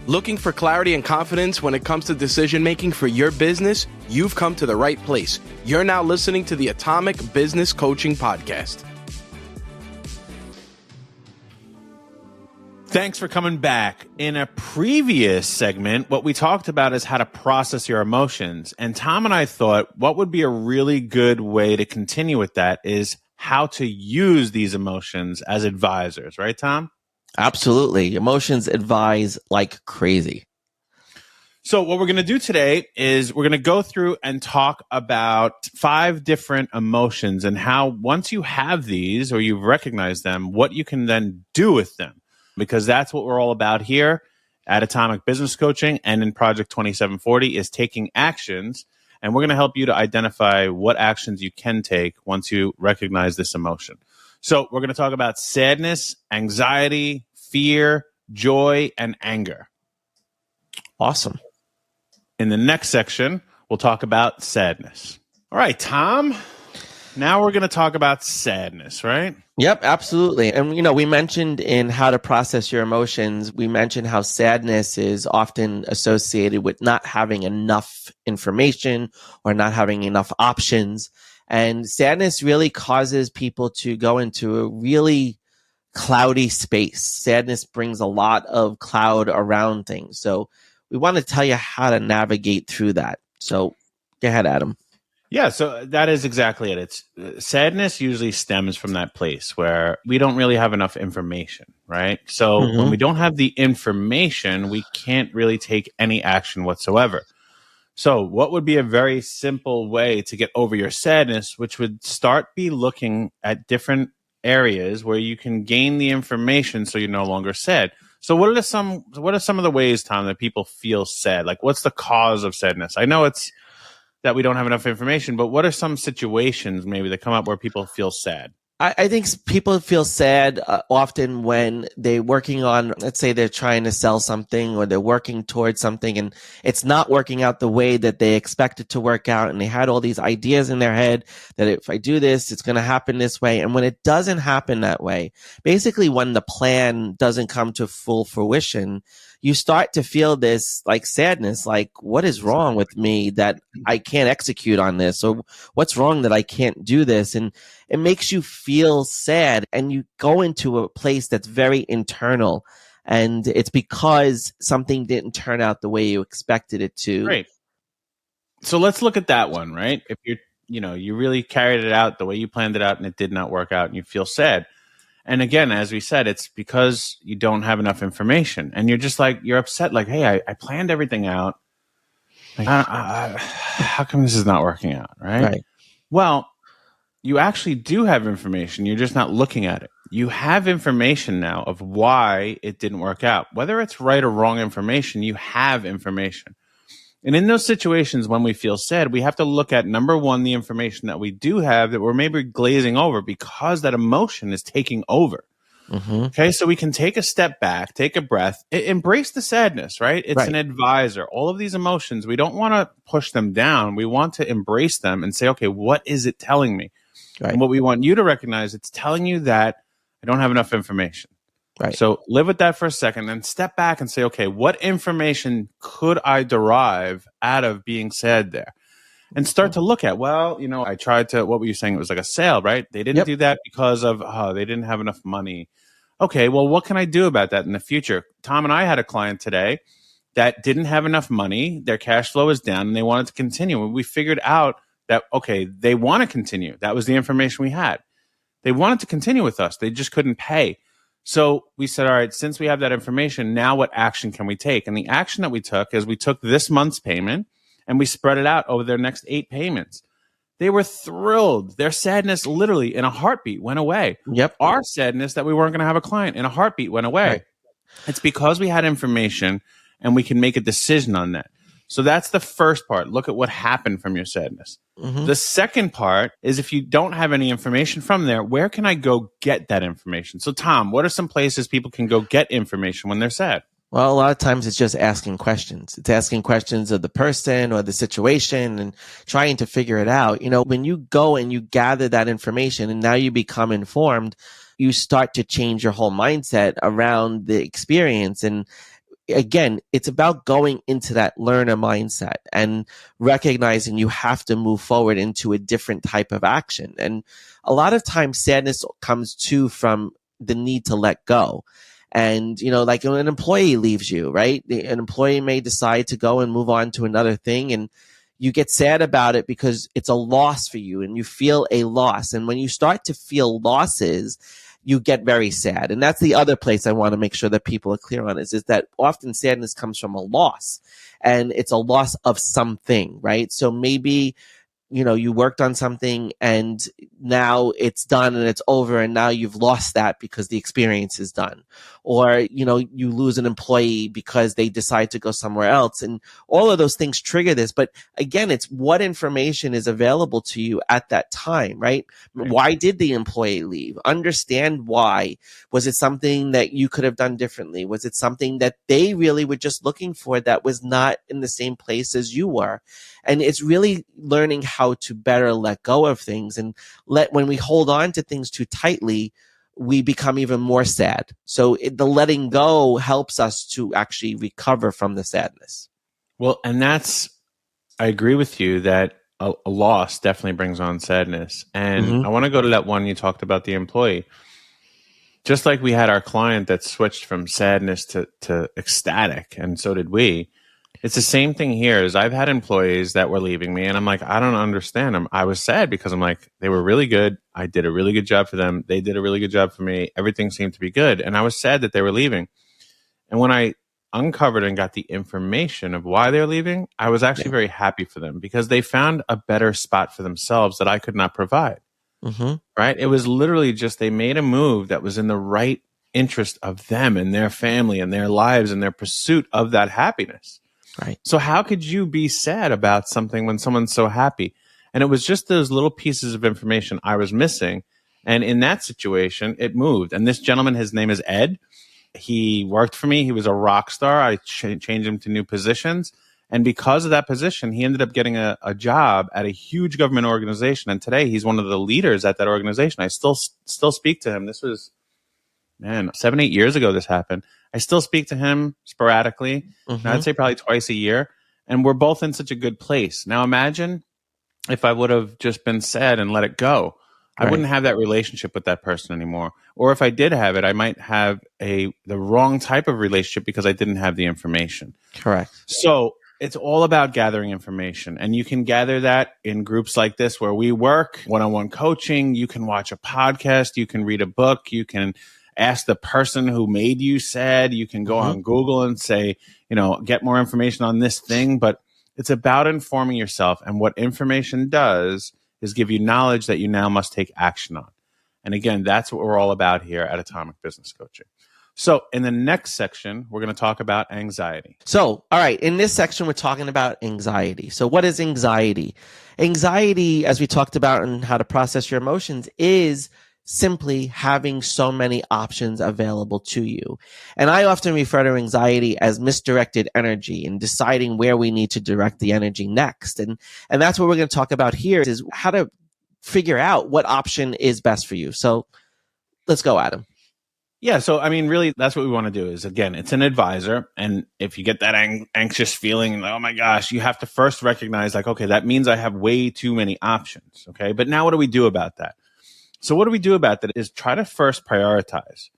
Looking for clarity and confidence when it comes to decision making for your business? You've come to the right place. You're now listening to the Atomic Business Coaching Podcast. Thanks for coming back. In a previous segment, what we talked about is how to process your emotions. And Tom and I thought what would be a really good way to continue with that is how to use these emotions as advisors, right, Tom? Absolutely. Emotions advise like crazy. So what we're going to do today is we're going to go through and talk about 5 different emotions and how once you have these or you've recognized them, what you can then do with them. Because that's what we're all about here at Atomic Business Coaching and in Project 2740 is taking actions. And we're going to help you to identify what actions you can take once you recognize this emotion. So we're going to talk about sadness, anxiety, fear, joy, and anger. Awesome. In the next section, we'll talk about sadness. All right, Tom. Now we're going to talk about sadness, right? Yep, absolutely. And, we mentioned in how to process your emotions, we mentioned how sadness is often associated with not having enough information or not having enough options. And sadness really causes people to go into a really cloudy space. Sadness brings a lot of cloud around things. So we want to tell you how to navigate through that. So go ahead, Adam. Yeah, so that is exactly it. It's sadness usually stems from that place where we don't really have enough information, right? So when we don't have the information, we can't really take any action whatsoever. So what would be a very simple way to get over your sadness, which would start be looking at different areas where you can gain the information so you're no longer sad. So what are some of the ways, Tom, that people feel sad? Like what's the cause of sadness? I know it's that we don't have enough information, but what are some situations maybe that come up where people feel sad? I think people feel sad often when they're working on, let's say they're trying to sell something or they're working towards something and it's not working out the way that they expect it to work out. And they had all these ideas in their head that if I do this, it's going to happen this way. And when it doesn't happen that way, basically when the plan doesn't come to full fruition, you start to feel this like sadness, like what is wrong with me that I can't execute on this? Or what's wrong that I can't do this? And it makes you feel sad and you go into a place that's very internal and it's because something didn't turn out the way you expected it to. Great. So let's look at that one, right? If you really carried it out the way you planned it out and it did not work out and you feel sad. And again, as we said, it's because you don't have enough information and you're just like, you're upset. Like, hey, I planned everything out. Like, how come this is not working out? Right. Well, you actually do have information. You're just not looking at it. You have information now of why it didn't work out. Whether it's right or wrong information, you have information. And in those situations when we feel sad, we have to look at, number one, the information that we do have that we're maybe glazing over because that emotion is taking over. Okay, so we can take a step back, take a breath, embrace the sadness, right? It's an advisor. All of these emotions, we don't want to push them down. We want to embrace them and say, okay, what is it telling me? And what we want you to recognize, it's telling you that I don't have enough information. So live with that for a second and step back and say, okay, what information could I derive out of being sad there? And start to look at, well, I tried to, what were you saying? It was like a sale, right? They didn't do that because of, they didn't have enough money. Okay, well, what can I do about that in the future? Tom and I had a client today that didn't have enough money. Their cash flow was down and they wanted to continue. And we figured out that, okay, they want to continue. That was the information we had. They wanted to continue with us. They just couldn't pay. So we said, all right, since we have that information, now what action can we take? And the action that we took is we took this month's payment and we spread it out over their next 8 payments. They were thrilled. Their sadness literally in a heartbeat went away. Our sadness that we weren't going to have a client in a heartbeat went away. It's because we had information and we can make a decision on that. So that's the first part. Look at what happened from your sadness. The second part is if you don't have any information from there, where can I go get that information? So Tom, what are some places people can go get information when they're sad? Well, a lot of times it's just asking questions. It's asking questions of the person or the situation and trying to figure it out. When you go and you gather that information and now you become informed, you start to change your whole mindset around the experience. And again, it's about going into that learner mindset and recognizing you have to move forward into a different type of action. And a lot of times sadness comes too from the need to let go. And, like when an employee leaves you, right? An employee may decide to go and move on to another thing, and you get sad about it because it's a loss for you and you feel a loss. And when you start to feel losses, you get very sad. And that's the other place I want to make sure that people are clear on is that often sadness comes from a loss, and it's a loss of something, right? So maybe, you worked on something and now it's done and it's over, and now you've lost that because the experience is done. Or, you lose an employee because they decide to go somewhere else, and all of those things trigger this. But again, it's what information is available to you at that time, right? Why did the employee leave? Understand why. Was it something that you could have done differently? Was it something that they really were just looking for that was not in the same place as you were? And it's really learning how to better let go of things. And when we hold on to things too tightly, we become even more sad. So the letting go helps us to actually recover from the sadness. Well, and I agree with you that a loss definitely brings on sadness. And I want to go to that one you talked about, the employee. Just like we had our client that switched from sadness to ecstatic, and so did we. It's the same thing here. Is I've had employees that were leaving me, and I'm like, I don't understand them. I was sad because I'm like, they were really good. I did a really good job for them. They did a really good job for me. Everything seemed to be good. And I was sad that they were leaving. And when I uncovered and got the information of why they're leaving, I was actually very happy for them because they found a better spot for themselves that I could not provide. Right? It was literally just they made a move that was in the right interest of them and their family and their lives and their pursuit of that happiness. Right. So how could you be sad about something when someone's so happy? And it was just those little pieces of information I was missing. And in that situation, it moved. And this gentleman, his name is Ed. He worked for me. He was a rock star. I changed him to new positions. And because of that position, he ended up getting a job at a huge government organization. And today he's one of the leaders at that organization. I still speak to him. This was, 7-8 years ago this happened. I still speak to him sporadically. I'd say probably twice a year. And we're both in such a good place. Now imagine if I would have just been sad and let it go. I wouldn't have that relationship with that person anymore. Or if I did have it, I might have the wrong type of relationship because I didn't have the information. Correct. So it's all about gathering information. And you can gather that in groups like this where we work, one-on-one coaching. You can watch a podcast. You can read a book. You can ask the person who made you sad. You can go on Google and say, get more information on this thing. But it's about informing yourself. And what information does is give you knowledge that you now must take action on. And again, that's what we're all about here at Atomic Business Coaching. So in the next section, we're going to talk about anxiety. So, all right, in this section, we're talking about anxiety. So what is anxiety? Anxiety, as we talked about and how to process your emotions, is simply having so many options available to you. And I often refer to anxiety as misdirected energy and deciding where we need to direct the energy next. And that's what we're going to talk about here is how to figure out what option is best for you. So let's go, Adam. Yeah. So, really, that's what we want to do is, again, it's an advisor. And if you get that anxious feeling, like, oh my gosh, you have to first recognize like, okay, that means I have way too many options. Okay. But now what do we do about that? So what do we do about that is try to first prioritize.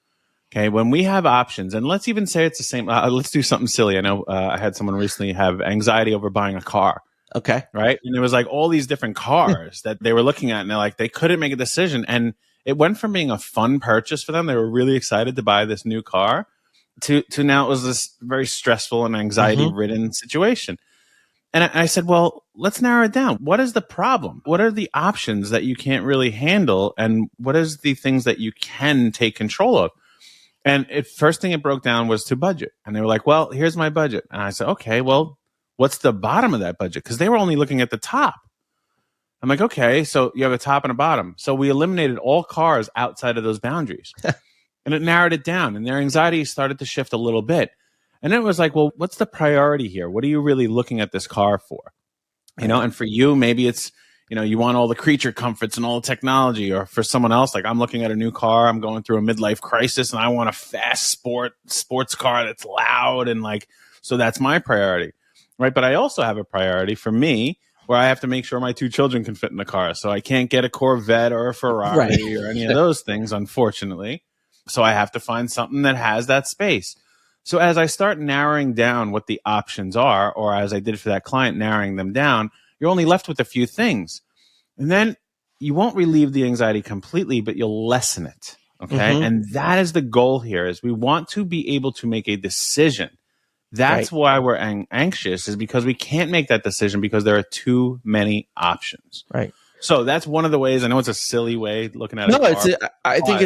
Okay. When we have options, and let's even say it's the same, let's do something silly. I know I had someone recently have anxiety over buying a car. Okay. Right. And it was like all these different cars that they were looking at, and they're like, they couldn't make a decision. And it went from being a fun purchase for them. They were really excited to buy this new car to now it was this very stressful and anxiety ridden situation. And I said, well, let's narrow it down. What is the problem? What are the options that you can't really handle? And what is the things that you can take control of? And first thing it broke down was to budget. And they were like, well, here's my budget. And I said, okay, well, what's the bottom of that budget? Because they were only looking at the top. I'm like, okay, so you have a top and a bottom. So we eliminated all cars outside of those boundaries. And it narrowed it down. And their anxiety started to shift a little bit. And it was like, well, what's the priority here? What are you really looking at this car for? And for you, maybe it's, you want all the creature comforts and all the technology. Or for someone else, like I'm looking at a new car, I'm going through a midlife crisis and I want a fast sports car that's loud and like, so that's my priority, right? But I also have a priority for me where I have to make sure my 2 children can fit in the car. So I can't get a Corvette or a Ferrari or any of those things, unfortunately. So I have to find something that has that space. So as I start narrowing down what the options are, or as I did for that client, narrowing them down, you're only left with a few things. And then you won't relieve the anxiety completely, but you'll lessen it. Okay. And that is the goal here, is we want to be able to make a decision. That's why we're anxious, is because we can't make that decision because there are too many options. Right. So that's one of the ways. I know it's a silly way looking at it. No, I think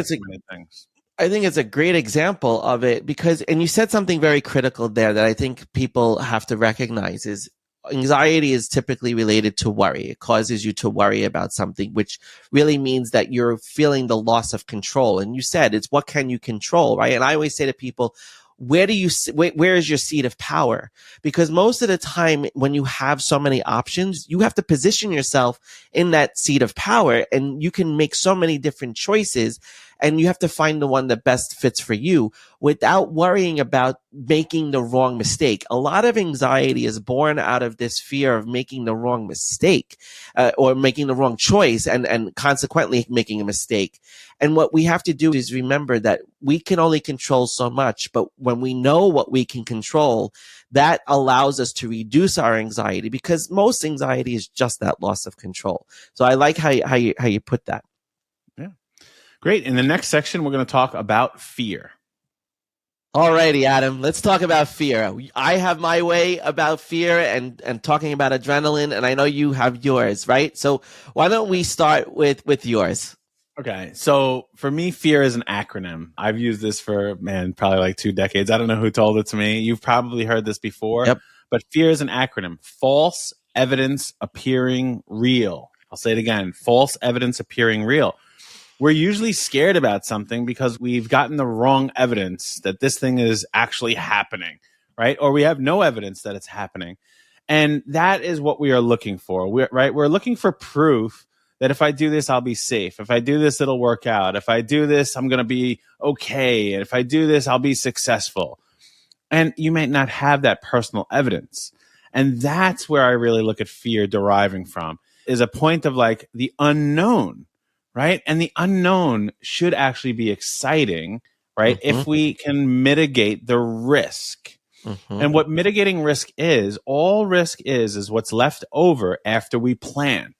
it's a great example of it because, and you said something very critical there that I think people have to recognize is anxiety is typically related to worry. It causes you to worry about something, which really means that you're feeling the loss of control. And you said it's what can you control, right? And I always say to people, where is your seat of power? Because most of the time when you have so many options, you have to position yourself in that seat of power and you can make so many different choices and you have to find the one that best fits for you without worrying about making the wrong mistake. A lot of anxiety is born out of this fear of making the wrong mistake or making the wrong choice and consequently making a mistake. And what we have to do is remember that we can only control so much, but when we know what we can control, that allows us to reduce our anxiety because most anxiety is just that loss of control. So I like how you put that. Yeah. Great. In the next section, we're going to talk about fear. Alrighty, Adam, let's talk about fear. I have my way about fear and talking about adrenaline, and I know you have yours, right? So why don't we start with yours? Okay. So for me, fear is an acronym. I've used this for, probably like 2 decades. I don't know who told it to me. You've probably heard this before. Yep. But fear is an acronym. False evidence appearing real. I'll say it again. False evidence appearing real. We're usually scared about something because we've gotten the wrong evidence that this thing is actually happening, right? Or we have no evidence that it's happening. And that is what we are looking for, We're looking for proof that if I do this, I'll be safe. If I do this, it'll work out. If I do this, I'm going to be okay. And if I do this, I'll be successful. And you may not have that personal evidence. And that's where I really look at fear deriving from, is a point of like the unknown, right? And the unknown should actually be exciting, right? If we can mitigate the risk. And what mitigating risk is, all risk is what's left over after we plan.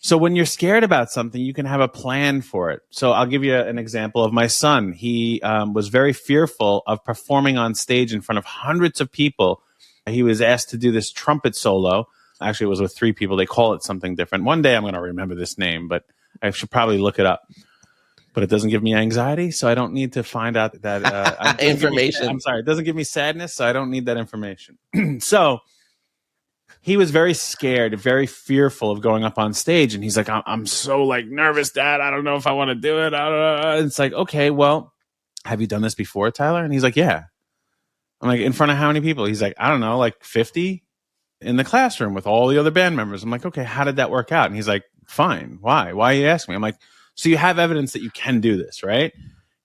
So when you're scared about something, you can have a plan for it. So I'll give you an example of my son. He was very fearful of performing on stage in front of hundreds of people. He was asked to do this trumpet solo. Actually, it was with 3 people. They call it something different. One day I'm going to remember this name, but I should probably look it up. But it doesn't give me anxiety, so I don't need to find out that information. I'm sorry, it doesn't give me sadness, so I don't need that information. So he was very scared, very fearful of going up on stage. And he's like, I'm so like nervous, Dad. I don't know if I want to do it. It's like, okay, well, have you done this before, Tyler? And he's like, yeah. I'm like, in front of how many people? He's like, I don't know, like 50 in the classroom with all the other band members. I'm like, okay, how did that work out? And he's like, fine. Why? Why are you asking me? I'm like, so you have evidence that you can do this, right?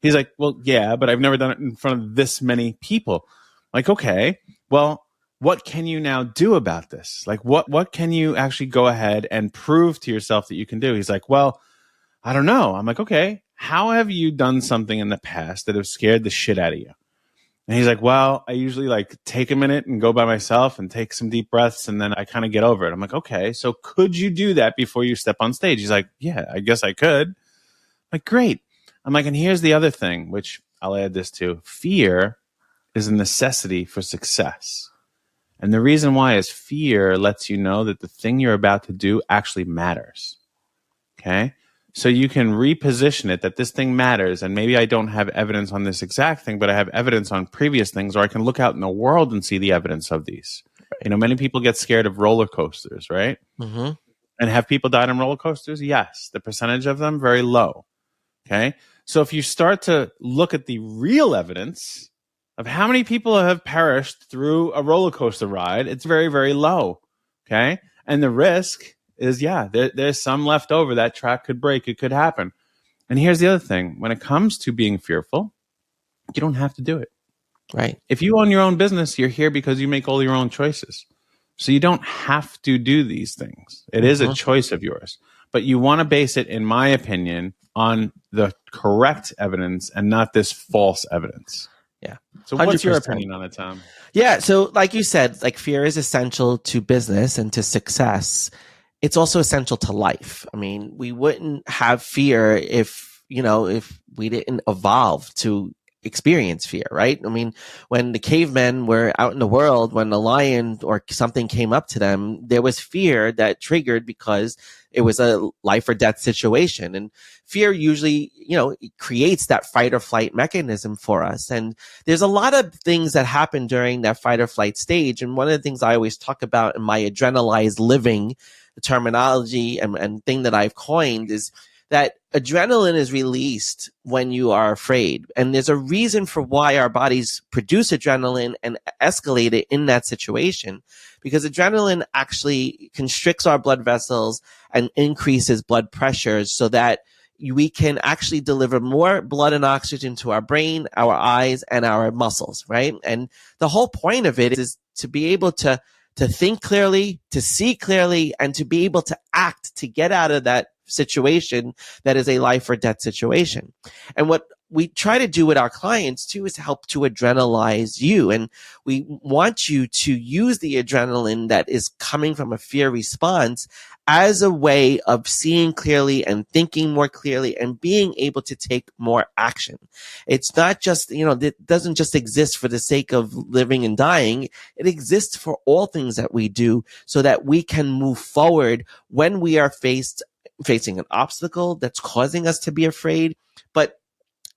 He's like, well, yeah, but I've never done it in front of this many people. I'm like, okay, well, what can you now do about this? Like, what can you actually go ahead and prove to yourself that you can do? He's like, well, I don't know. I'm like, okay, how have you done something in the past that have scared the shit out of you? And he's like, well, I usually like take a minute and go by myself and take some deep breaths and then I kind of get over it. I'm like, okay, so could you do that before you step on stage? He's like, yeah, I guess I could. I'm like, great. I'm like, and here's the other thing, which I'll add this to. Fear is a necessity for success. And the reason why is fear lets you know that the thing you're about to do actually matters. Okay? So you can reposition it that this thing matters. And maybe I don't have evidence on this exact thing, but I have evidence on previous things, or I can look out in the world and see the evidence of these. You know, many people get scared of roller coasters, right? And have people died on roller coasters? Yes. The percentage of them, very low. Okay? So if you start to look at the real evidence of how many people have perished through a roller coaster ride, it's very, very low. Okay? And the risk is, there's some left over. That track could break. It could happen. And here's the other thing. When it comes to being fearful, you don't have to do it. Right. If you own your own business, you're here because you make all your own choices. So you don't have to do these things. It is a choice of yours. But you want to base it, in my opinion, on the correct evidence and not this false evidence. Yeah. So what's 100%. your opinion on it, Tom? Yeah. So like you said, like fear is essential to business and to success. It's also essential to life. I mean, we wouldn't have fear if we didn't evolve to experience fear, right? I mean, when the cavemen were out in the world, when a lion or something came up to them, there was fear that triggered because it was a life or death situation. And fear usually, it creates that fight or flight mechanism for us. And there's a lot of things that happen during that fight or flight stage. And one of the things I always talk about in my adrenalized living, the terminology and thing that I've coined is that adrenaline is released when you are afraid. And there's a reason for why our bodies produce adrenaline and escalate it in that situation, because adrenaline actually constricts our blood vessels and increases blood pressure so that we can actually deliver more blood and oxygen to our brain, our eyes, and our muscles, right? And the whole point of it is to be able to think clearly, to see clearly, and to be able to act to get out of that situation that is a life or death situation. And what we try to do with our clients too is to help to adrenalize you. And we want you to use the adrenaline that is coming from a fear response as a way of seeing clearly and thinking more clearly and being able to take more action. It's not just, it doesn't just exist for the sake of living and dying. It exists for all things that we do so that we can move forward when we are facing an obstacle that's causing us to be afraid. But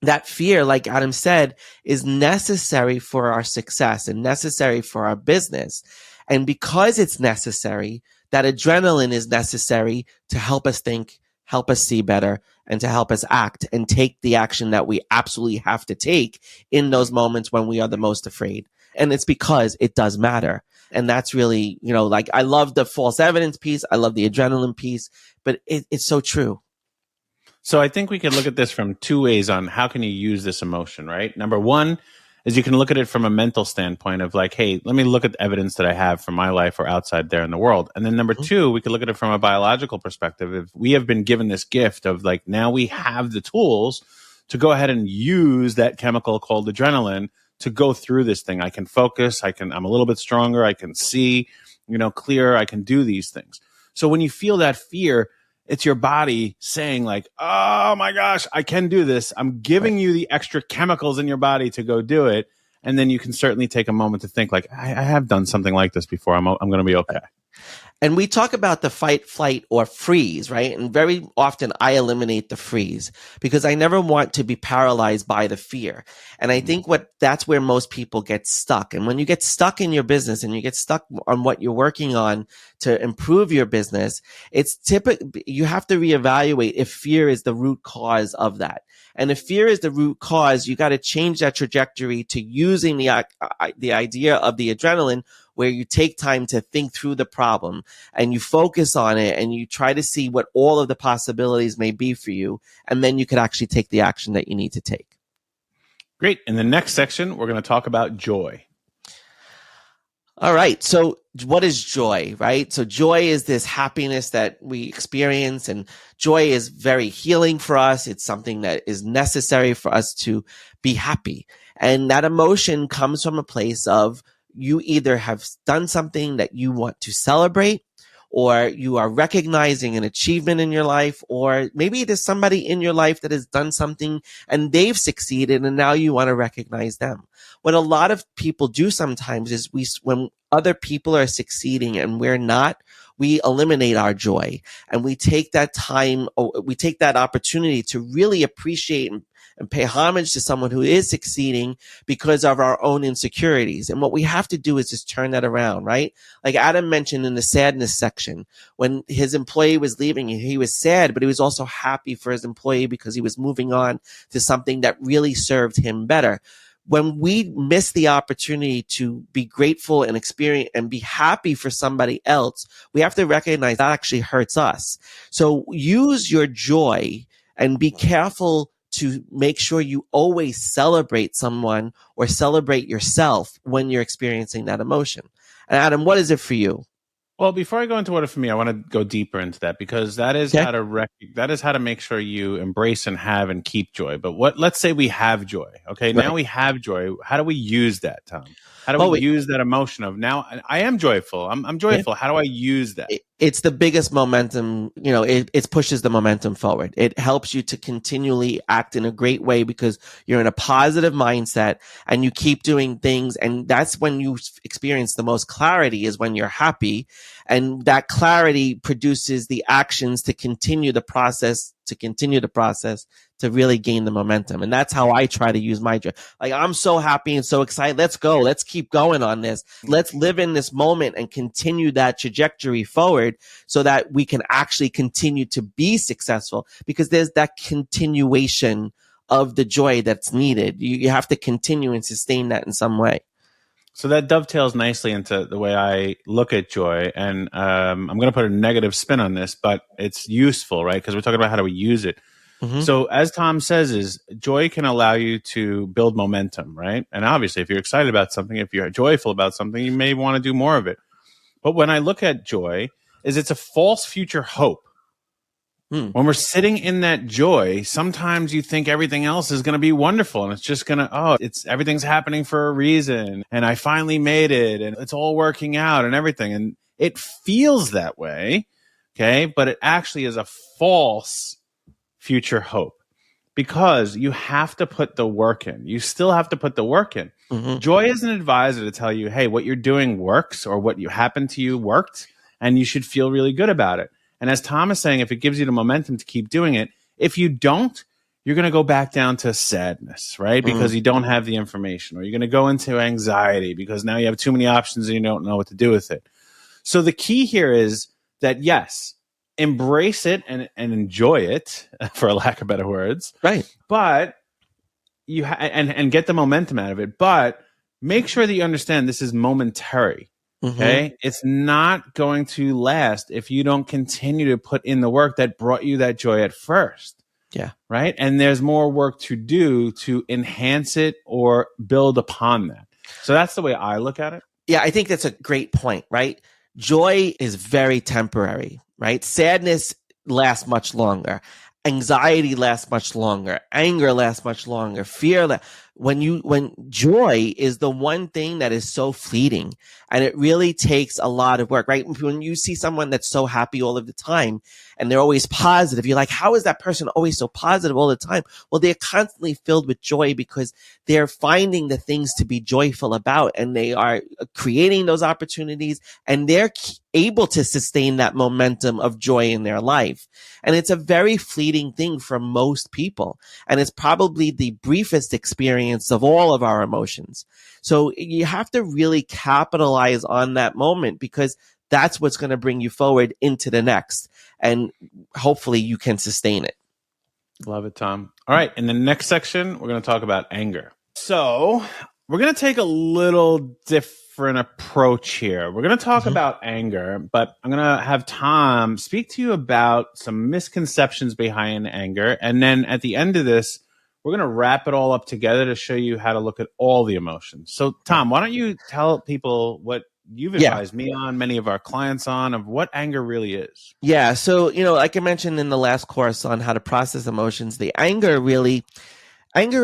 that fear, like Adam said, is necessary for our success and necessary for our business. And because it's necessary, that adrenaline is necessary to help us think, help us see better, and to help us act and take the action that we absolutely have to take in those moments when we are the most afraid. And it's because it does matter. And that's really, like I love the false evidence piece. I love the adrenaline piece, but it's so true. So I think we can look at this from two ways on how can you use this emotion, right? Number one is you can look at it from a mental standpoint of like, hey, let me look at the evidence that I have from my life or outside there in the world. And then number two, we can look at it from a biological perspective. If we have been given this gift of like, now we have the tools to go ahead and use that chemical called adrenaline to go through this thing. I can focus. I'm a little bit stronger. I can see, clearer. I can do these things. So when you feel that fear, it's your body saying like, oh my gosh, I can do this. I'm giving you the extra chemicals in your body to go do it. And then you can certainly take a moment to think like, I have done something like this before. I'm going to be okay. And we talk about the fight, flight, or freeze, right? And very often I eliminate the freeze because I never want to be paralyzed by the fear. And I think that's where most people get stuck. And when you get stuck in your business and you get stuck on what you're working on to improve your business, it's you have to reevaluate if fear is the root cause of that. And if fear is the root cause, you got to change that trajectory to using the idea of the adrenaline, where you take time to think through the problem and you focus on it and you try to see what all of the possibilities may be for you. And then you could actually take the action that you need to take. Great. In the next section, we're going to talk about joy. All right. So what is joy, right? So joy is this happiness that we experience, and joy is very healing for us. It's something that is necessary for us to be happy. And that emotion comes from a place of you either have done something that you want to celebrate, or you are recognizing an achievement in your life, or maybe there's somebody in your life that has done something and they've succeeded and now you want to recognize them. What a lot of people do sometimes is when other people are succeeding and we're not, we eliminate our joy and we take that time, we take that opportunity to really appreciate and pay homage to someone who is succeeding because of our own insecurities. And what we have to do is just turn that around, right? Like Adam mentioned in the sadness section, when his employee was leaving, he was sad, but he was also happy for his employee because he was moving on to something that really served him better. when we miss the opportunity to be grateful and experience and be happy for somebody else, we have to recognize that actually hurts us. So use your joy and be careful to make sure you always celebrate someone or celebrate yourself when you're experiencing that emotion. And Adam, what is it for you? Well, before I go into what it for me, I want to go deeper into that, because that is Okay. how to make sure you embrace and have and keep joy. But let's say we have joy. Okay. Right. Now we have joy. How do we use that, Tom? How do we use that emotion of, now I am joyful. I'm joyful. Yeah. How do I use that? It's the biggest momentum, it pushes the momentum forward. It helps you to continually act in a great way because you're in a positive mindset and you keep doing things. And that's when you experience the most clarity, is when you're happy. And that clarity produces the actions to continue the process, to really gain the momentum. And that's how I try to use my joy. Like, I'm so happy and so excited. Let's go. Let's keep going on this. Let's live in this moment and continue that trajectory forward so that we can actually continue to be successful, because there's that continuation of the joy that's needed. You have to continue and sustain that in some way. So that dovetails nicely into the way I look at joy. And I'm going to put a negative spin on this, but it's useful, right? Because we're talking about how do we use it. Mm-hmm. So as Tom says, is joy can allow you to build momentum, right? And obviously, if you're excited about something, if you're joyful about something, you may want to do more of it. But when I look at joy, it's a false future hope. When we're sitting in that joy, sometimes you think everything else is going to be wonderful, and it's just going to, everything's happening for a reason, and I finally made it, and it's all working out and everything. And it feels that way, okay? But it actually is a false future hope, because you have to put the work in. You still have to put the work in. Mm-hmm. Joy is an advisor to tell you, hey, what you're doing works, or what happened to you worked, and you should feel really good about it. And as Tom is saying, if it gives you the momentum to keep doing it, if you don't, you're going to go back down to sadness, right? Because you don't have the information, or you're going to go into anxiety because now you have too many options and you don't know what to do with it. So the key here is that, yes, embrace it and enjoy it, for lack of better words. Right. But and get the momentum out of it. But make sure that you understand this is momentary. Okay. It's not going to last if you don't continue to put in the work that brought you that joy at first. Yeah. Right. And there's more work to do to enhance it or build upon that. So that's the way I look at it. Yeah. I think that's a great point, right? Joy is very temporary, right? Sadness lasts much longer. Anxiety lasts much longer. Anger lasts much longer. Fear when joy is the one thing that is so fleeting, and it really takes a lot of work, right? When you see someone that's so happy all of the time and they're always positive, you're like, how is that person always so positive all the time? Well, they're constantly filled with joy because they're finding the things to be joyful about, and they are creating those opportunities, and they're able to sustain that momentum of joy in their life. And it's a very fleeting thing for most people. And it's probably the briefest experience of all of our emotions. So you have to really capitalize on that moment, because that's what's going to bring you forward into the next. And hopefully you can sustain it. Love it, Tom. All right. In the next section, we're going to talk about anger. So we're going to take a little different approach here. We're going to talk about anger, but I'm going to have Tom speak to you about some misconceptions behind anger. And then at the end of this, we're going to wrap it all up together to show you how to look at all the emotions. So, Tom, why don't you tell people what you've advised me on, many of our clients on, of what anger really is? Yeah. So, like I mentioned in the last course on how to process emotions, the anger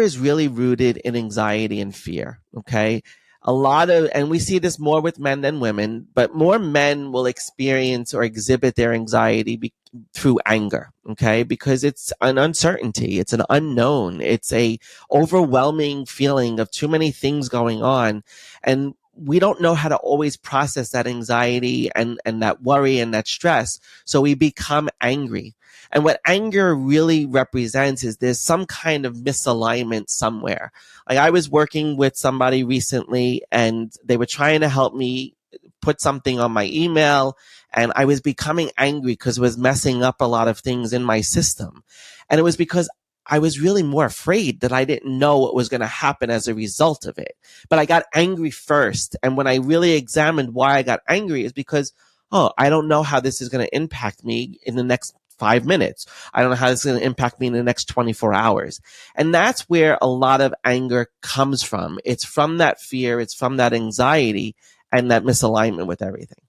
is really rooted in anxiety and fear. Okay. And we see this more with men than women, but more men will experience or exhibit their anxiety through anger. Okay. Because it's an uncertainty. It's an unknown. It's a overwhelming feeling of too many things going on. And we don't know how to always process that anxiety and that worry and that stress. So we become angry. And what anger really represents is there's some kind of misalignment somewhere. Like, I was working with somebody recently, and they were trying to help me put something on my email, and I was becoming angry because it was messing up a lot of things in my system. And it was because I was really more afraid that I didn't know what was going to happen as a result of it. But I got angry first. And when I really examined why I got angry is because, I don't know how this is going to impact me in the next 5 minutes. I don't know how this is going to impact me in the next 24 hours. And that's where a lot of anger comes from. It's from that fear. It's from that anxiety and that misalignment with everything.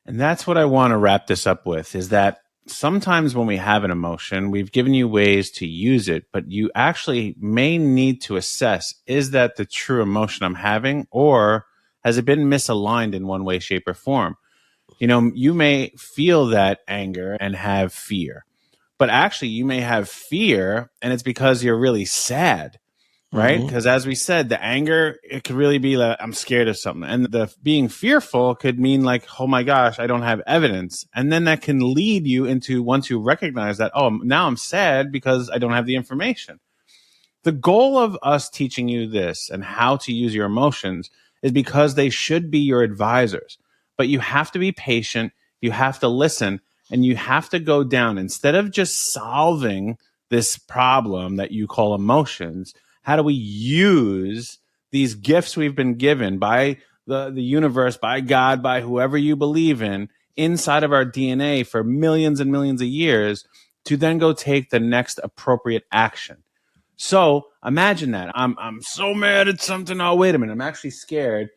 And that's what I want to wrap this up with, is that sometimes when we have an emotion, we've given you ways to use it, but you actually may need to assess, is that the true emotion I'm having, or has it been misaligned in one way, shape, or form? You know, you may feel that anger and have fear, but actually you may have fear and it's because you're really sad, right? Because as we said, the anger, it could really be like, I'm scared of something. And the being fearful could mean like, oh my gosh, I don't have evidence. And then that can lead you into, once you recognize that, oh, now I'm sad because I don't have the information. The goal of us teaching you this and how to use your emotions is because they should be your advisors. But you have to be patient, you have to listen, and you have to go down. Instead of just solving this problem that you call emotions, how do we use these gifts we've been given by the universe, by God, by whoever you believe in, inside of our DNA for millions and millions of years, to then go take the next appropriate action? So imagine that. I'm so mad at something. Oh, wait a minute. I'm actually scared.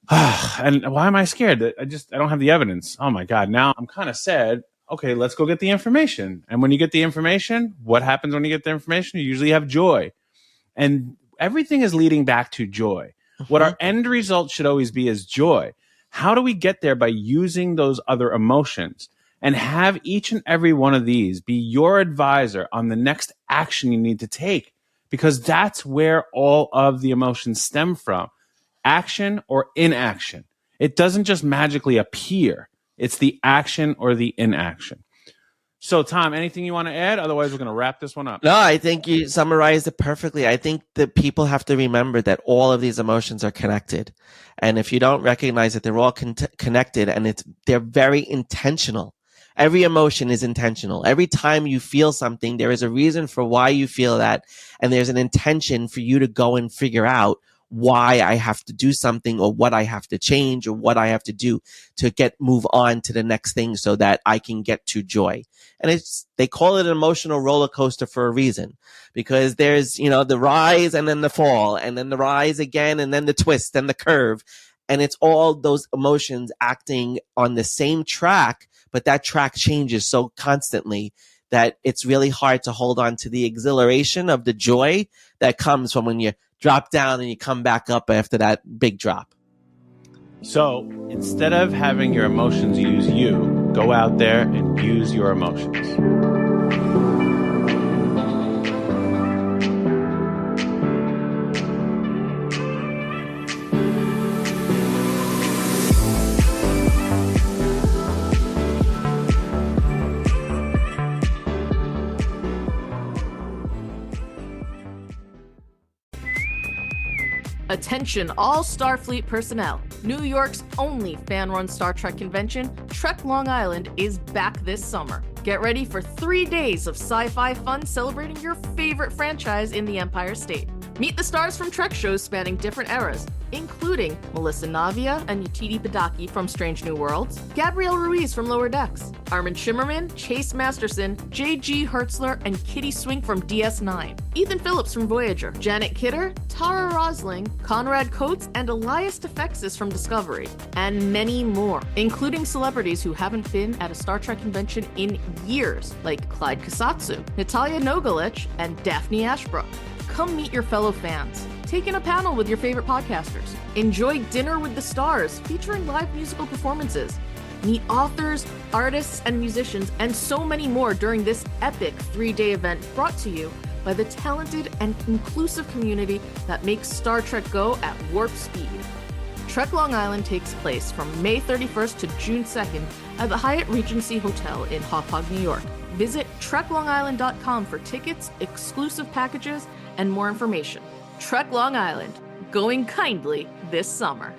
And why am I scared? I don't have the evidence. Oh my God. Now I'm kind of sad. Okay, let's go get the information. And when you get the information, what happens when you get the information? You usually have joy. And everything is leading back to joy. What our end result should always be is joy. How do we get there? By using those other emotions, and have each and every one of these be your advisor on the next action you need to take, because that's where all of the emotions stem from. Action or inaction. It doesn't just magically appear. It's the action or the inaction. So, Tom, anything you want to add? Otherwise, we're going to wrap this one up. No, I think you summarized it perfectly. I think that people have to remember that all of these emotions are connected. And if you don't recognize that they're all connected, and they're very intentional. Every emotion is intentional. Every time you feel something, there is a reason for why you feel that. And there's an intention for you to go and figure out why I have to do something, or what I have to change, or what I have to do to move on to the next thing so that I can get to joy. And they call it an emotional roller coaster for a reason, because there's, the rise and then the fall, and then the rise again, and then the twist and the curve. And it's all those emotions acting on the same track, but that track changes so constantly that it's really hard to hold on to the exhilaration of the joy that comes from when you drop down and you come back up after that big drop. So instead of having your emotions use you, go out there and use your emotions. Attention all Starfleet personnel. New York's only fan-run Star Trek convention, Trek Long Island, is back this summer. Get ready for 3 days of sci-fi fun celebrating your favorite franchise in the Empire State. Meet the stars from Trek shows spanning different eras, including Melissa Navia and Yetidi Padaki from Strange New Worlds, Gabrielle Ruiz from Lower Decks, Armin Shimmerman, Chase Masterson, J.G. Hertzler, and Kitty Swink from DS9, Ethan Phillips from Voyager, Janet Kidder, Tara Rosling, Conrad Coates, and Elias Defexis from Discovery, and many more, including celebrities who haven't been at a Star Trek convention in years, like Clyde Kasatsu, Natalia Nogalich, and Daphne Ashbrook. Come meet your fellow fans. Take in a panel with your favorite podcasters. Enjoy Dinner with the Stars, featuring live musical performances. Meet authors, artists, and musicians, and so many more during this epic 3-day event brought to you by the talented and inclusive community that makes Star Trek go at warp speed. Trek Long Island takes place from May 31st to June 2nd at the Hyatt Regency Hotel in Hauppauge, New York. Visit treklongisland.com for tickets, exclusive packages, and more information. Trek Long Island, going kindly this summer.